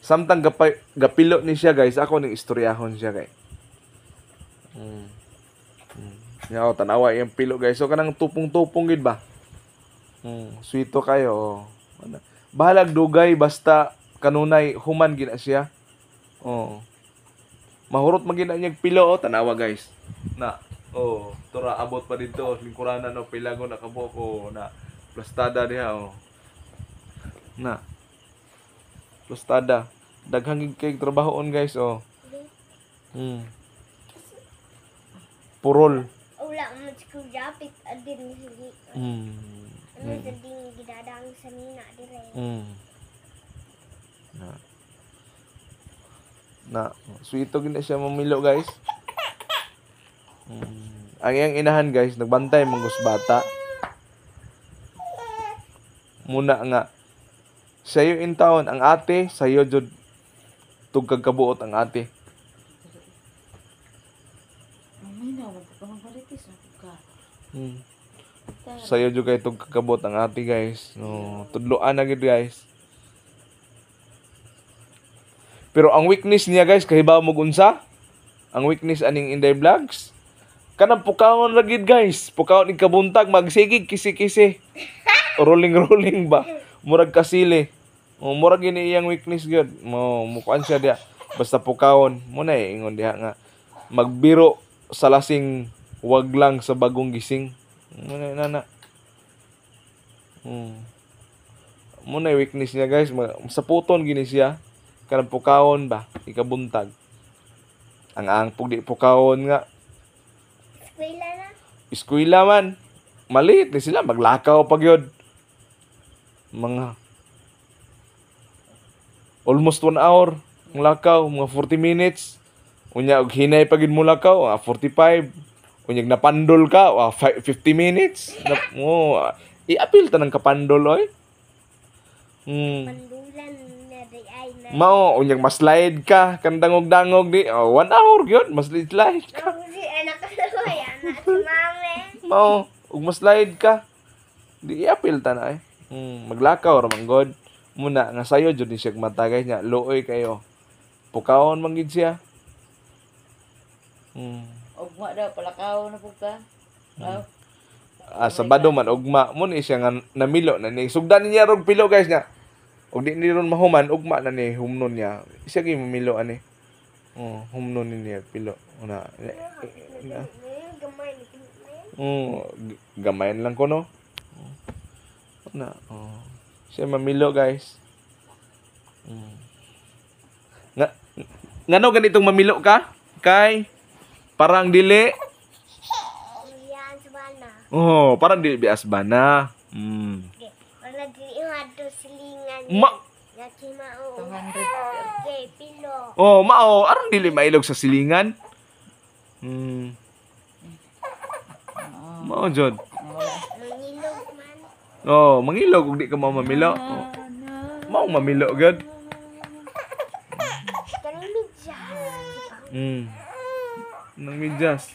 Samtang gapilo ni siya guys, ako ning istoryahon siya guys. Yaw tanawa yung pilo guys. So kanang tupong-tupong gid ba? Sweeto kayo. Bahalag dugay basta kanunay human gina siya. Mahurot man gina niyag pilo tanawa guys. Na tura abot pa dito lingkuranan no pilago na kaboko na plastada diha Na. Plastada. Daghang gid kay trabahoon guys Purol. Wala mo sa japit adin hindi. Ano sa ding gidadang sa mina dire. Na sweeto gid na siya mamilo guys. Ang iyang inahan guys nagbantay mong bata. Muna nga sayo in town ang ate, sayo jud tugkag kabuot ang ate. Sayo jud kay tugkag kabuot ang ate guys. Tudloan na gid guys. Pero ang weakness niya guys kahibaw mo unsa? Ang weakness aning Inday Vlogs. Kanang pukawon ra gid guys. Pukawon ning kabuntag magsigig kisi-kisi. Rolling ba? Murag kasili. Murag gini iyang weakness gyud. Mukuan siya dia. Basta pukawon mo na ingon diha nga magbiro sa lasing wag lang sa bagong gising. Muna nana. Muna weakness niya guys. Sa puton gini siya. Kanang pukawon ba? Ikabuntag. Ang pug di pukawon nga. Eskwela na. Eskwela man. Maliit ni sila. Maglakaw pag yun. Mga almost 1 hour. Ang lakaw. Mga 40 minutes. Unya, hinay pagin mo lakaw. 45. Unya, napandol ka. 50 minutes. I-appeal ta ng kapandol, oy. Pandulan na di ay na. Mao, unyang mas-slide ka. Kandangog-dangog di. 1 hour yun. Mas-slide ka. Ako si anak ko yan. Anak si mami. Mao, ug mas-slide ka. Di i-appeal ta na eh. Maglakaw ramang god. Muna nga sayo jud ni siya matagay niya. Luoy kayo. Pukawon man gid siya. Ugma daw palakaw na pud ka. Sabado man ugma mo ni siya nga namilo na ni. Sugdan niya rog pilo guys nga. Og di ni ron mahuman ugma na ni humnon niya. Siya gyud mamilo ani. Humnon niya pilo. Una. Gamayan lang ko no. Na. Siya mamilo guys. Ngano ganitong mamilo ka? Kay parang dili. Yan sa bana. Parang dili bias bana. Wala di yung silingan. Yaki mao. 200. Okay, pilo. Mao aron dili mailog sa silingan. Mao jud. Mangilog man. Mangilog ug di ka mao mamilo. Mao mamilo gud. Kanang medyas. Nang medyas.